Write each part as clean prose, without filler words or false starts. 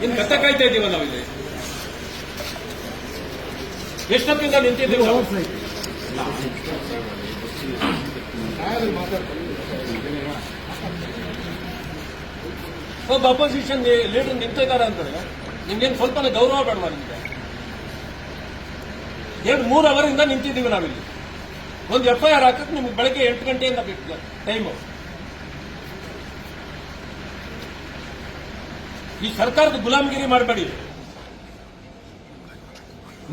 ಇನ್ನು ಕತ್ತ ಕಾಯ್ತಾ ಇದ್ದೀವ ನಾವಿಲ್ಲಿ ಎಷ್ಟೊತ್ತಿಂದ ನಿಂತಿದ್ದೀವಿ ನಾವು? ಒಬ್ಬ ಅಪೋಸಿಷನ್ ಲೀಡರ್ ನಿಂತಿದ್ದಾರೆ ಅಂತಾರೆ ನಿಮ್ಗೇನು ಸ್ವಲ್ಪ ಗೌರವ ಬೇಡವಾ ನಿಮ್ಗೆ? 2-3 ಅವರಿಂದ ನಿಂತಿದ್ದೀವಿ ನಾವಿಲ್ಲಿ. ಒಂದು FIR ಹಾಕಕ್ಕೆ ನಿಮ್ಗೆ ಬೆಳಗ್ಗೆ 8 ಗಂಟೆಯಿಂದ ಬೇಕು ಟೈಮು. ಈ ಸರ್ಕಾರದ ಗುಲಾಮಗಿರಿ ಮಾಡಬೇಡಿ.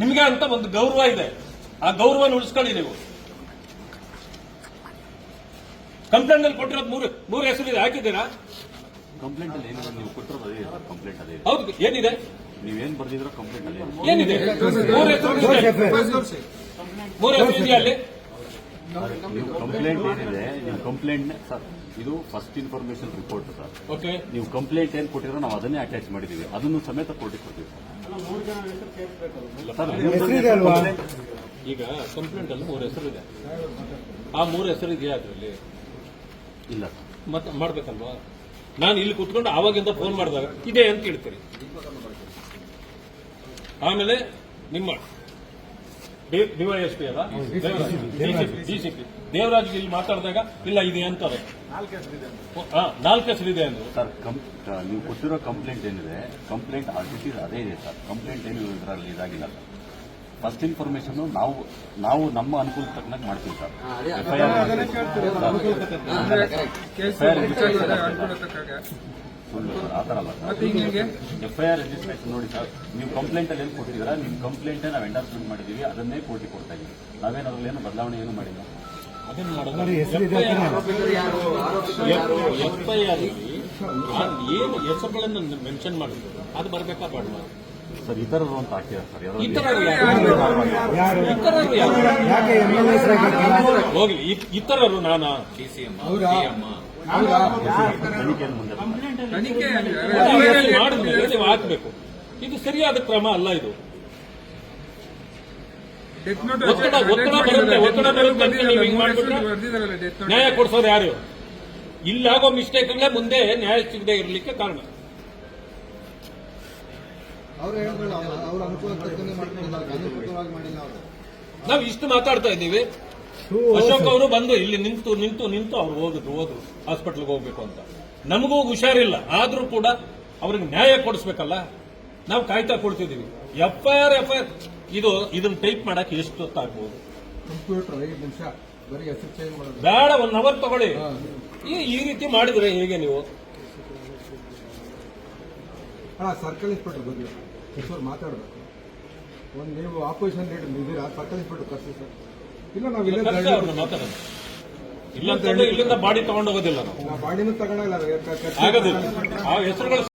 ನಿಮಗೆ ಅಂತ ಒಂದು ಗೌರವ ಇದೆ, ಆ ಗೌರವನ ಉಳಿಸ್ಕೊಳ್ಳಿ ನೀವು. ಕಂಪ್ಲೇಂಟ್ ಅಲ್ಲಿ ಕೊಟ್ಟಿರೋದು ಮೂರು ಹೆಸರಿದೆ, ಹಾಕಿದ್ದೀರಾ? ಕಂಪ್ಲೇಂಟ್ ಅಲ್ಲಿ ಏನಿದೆ ನೀವು ಕೊಟ್ಟಿರೋದು ಅದೇ ಕಂಪ್ಲೇಂಟ್ ಅದೇ. ಹೌದು, ಏನಿದೆ? ನೀವೇನ್ ಬರ್ದಿದ್ರೋ ಕಂಪ್ಲೇಂಟ್ ಅದೇ ಏನಿದೆ? ಮೂರು ಹೆಸರು ಇದೆಯಾ ಅಲ್ಲಿ? ನೀವು ಕಂಪ್ಲೇಂಟ್ ಏನಿದೆ, ನೀವು ಕಂಪ್ಲೇಂಟ್ ಸರ್, ಇದು first information report sir. Okay, ನೀವು ಕಂಪ್ಲೇಂಟ್ ಏನ್ ಕೊಟ್ಟಿರೋ ನಾವು ಅದನ್ನೇ ಅಟ್ಯಾಚ್ ಮಾಡಿದೀವಿ, ಅದನ್ನು ಸಮೇತ ಕೋರ್ಟಿಗೆ ಕೊಡ್ತೀವಿ ಸರ್. ಈಗ ಕಂಪ್ಲೇಂಟ್ ಅಲ್ಲಿ 3 ಹೆಸರು ಇದೆ, ಆ 3 ಹೆಸರು ಇದೆಯಾ ಅದರಲ್ಲಿ? ಇಲ್ಲ ಮತ್ತೆ ಮಾಡ್ಬೇಕಲ್ವಾ? ನಾನು ಇಲ್ಲಿ ಕುತ್ಕೊಂಡು ಆವಾಗಿಂದ ಫೋನ್ ಮಾಡಿದಾಗ ಇದೆ ಅಂತ ಹೇಳ್ತೀರಿ. ಆಮೇಲೆ ನಿಮ್ಮ ಡಿವೈಎಸ್ಪಿ ಅಲ್ಲ, ಡಿಸಿಪಿ ದೇವರಾಜ್ಗೆ ಇಲ್ಲಿ ಮಾತಾಡಿದಾಗ ಇಲ್ಲ ಇದೆ ಅಂತಾರೆ. 4 ಹೆಸರಿದೆ ಅಂದ್ರು ಸರ್. ನೀವು ಕೊಟ್ಟಿರೋ ಕಂಪ್ಲೇಂಟ್ ಏನಿದೆ, ಕಂಪ್ಲೇಂಟ್ ಅದೇ ಇದೆ ಸರ್. ಕಂಪ್ಲೇಂಟ್ ಏನು ಇದರಲ್ಲಿ ಇದಾಗಿಲ್ಲ ಸರ್. ಫಸ್ಟ್ ಇನ್ಫಾರ್ಮೇಶನ್ ನಾವು ನಮ್ಮ ಅನುಕೂಲ ತಕ್ಕನಾಗಿ ಮಾಡ್ತೀವಿ ಸರ್. ಸುಳ್ಳು ಸರ್, ಆ ಥರ ಅಲ್ಲ ಸರ್. FIR ರಿಜಿಸ್ಟ್ರೇಷನ್ ನೋಡಿ ಸರ್, ನೀವು ಕಂಪ್ಲೇಂಟ್ ಅಲ್ಲಿ ಏನು ಕೊಟ್ಟಿದ್ದೀರಾ, ನಿಮ್ಮ ಕಂಪ್ಲೇಂಟ್ ನಾವು ಎಂಡಾರ್ಸ್ಮೆಂಟ್ ಮಾಡಿದೀವಿ, ಅದನ್ನೇ ಕೋರ್ಟಿಗೆ ಕೊಡ್ತಾ ಇದ್ದೀವಿ. ನಾವೇನಾದ್ರೂ ಏನು ಬದಲಾವಣೆ ಏನು ಮಾಡಿಲ್ಲ. ಅದನ್ನು ಮಾಡೋದು FIR ಏನು ಹೆಸರುಗಳನ್ನು ಮೆನ್ಷನ್ ಮಾಡಿದ್ರು ಅದು ಬರಬೇಕಾ ಬೇಡವಾ ಸರ್? ಇತರರು ಅಂತ ಹಾಕಿದ್ದಾರೆ ಸರ್. ಹೋಗ್ಲಿ, ಇತರರು ನಾನಾ ತನಿಖೆಯನ್ನು ಮುಂದೆ ಮಾಡಿದ್ಮೇಲೆ ನೀವು ಹಾಕಬೇಕು. ಇದು ಸರಿಯಾದ ಕ್ರಮ ಅಲ್ಲ. ಇದು ಒತ್ತಡ ಬರುತ್ತೆ ನೀವು ಹಿಂಗ್ ಮಾಡ್ಬಿಟ್ರೆ ನ್ಯಾಯ ಕೊಡಿಸೋರು ಯಾರು? ಇಲ್ಲಾಗೋ ಮಿಸ್ಟೇಕ್ಗಳೇ ಮುಂದೆ ನ್ಯಾಯ ಸಿಗದೆ ಇರಲಿಕ್ಕೆ ಕಾರಣ. ನಾವು ಇಷ್ಟು ಮಾತಾಡ್ತಾ ಇದ್ದೀವಿ, ಅಶೋಕ್ ಅವರು ಬಂದು ಇಲ್ಲಿ ನಿಂತು ಅವ್ರು ಹೋದ್ರು ಹಾಸ್ಪಿಟಲ್ಗೆ ಹೋಗ್ಬೇಕು ಅಂತ. ನಮಗೂ ಹುಷಾರಿಲ್ಲ, ಆದ್ರೂ ಕೂಡ ಅವ್ರಿಗೆ ನ್ಯಾಯ ಕೊಡಿಸ್ಬೇಕಲ್ಲ, ನಾವು ಕಾಯ್ತಾ ಕೊಡ್ತಿದ್ದೀವಿ. FIR ಇದನ್ನ ಟೈಪ್ ಮಾಡಕ್ಕೆ ಎಷ್ಟು ಹೊತ್ತಾಗ್ಬೋದು? ಬೇಡ, 1 ಅವರ್ ತಗೊಳ್ಳಿ. ಈ ರೀತಿ ಮಾಡಿದ್ರೆ ಹೇಗೆ ನೀವು? ಸರ್ಕಲ್ ಇನ್ಸ್ಪೆಕ್ಟರ್ ಬಗ್ಗೆ ಮಾತಾಡಬೇಕು. ಒಂದು ನೀವು ಆಪೋಸಿಷನ್ ಲೀಡರ್ ಇದ್ದೀರಾ, ಸರ್ಕಲ್ ಇನ್ಸ್ಪೆಕ್ಟರ್ ಕರ್ಸಿ ಸರ್. ಇಲ್ಲ ನಾವು ಮಾತಾಡೋದು ಇಲ್ಲ, ಇಲ್ಲಿಂದ ಬಾಡಿ ತಗೊಂಡೋಗೋದಿಲ್ಲ ನಾವು. ಬಾಡಿನೂ ತಗೊಳ್ಳಲ್ಲ, ಆಗೋದಿಲ್ಲ. ಆ ಹೆಸರುಗಳು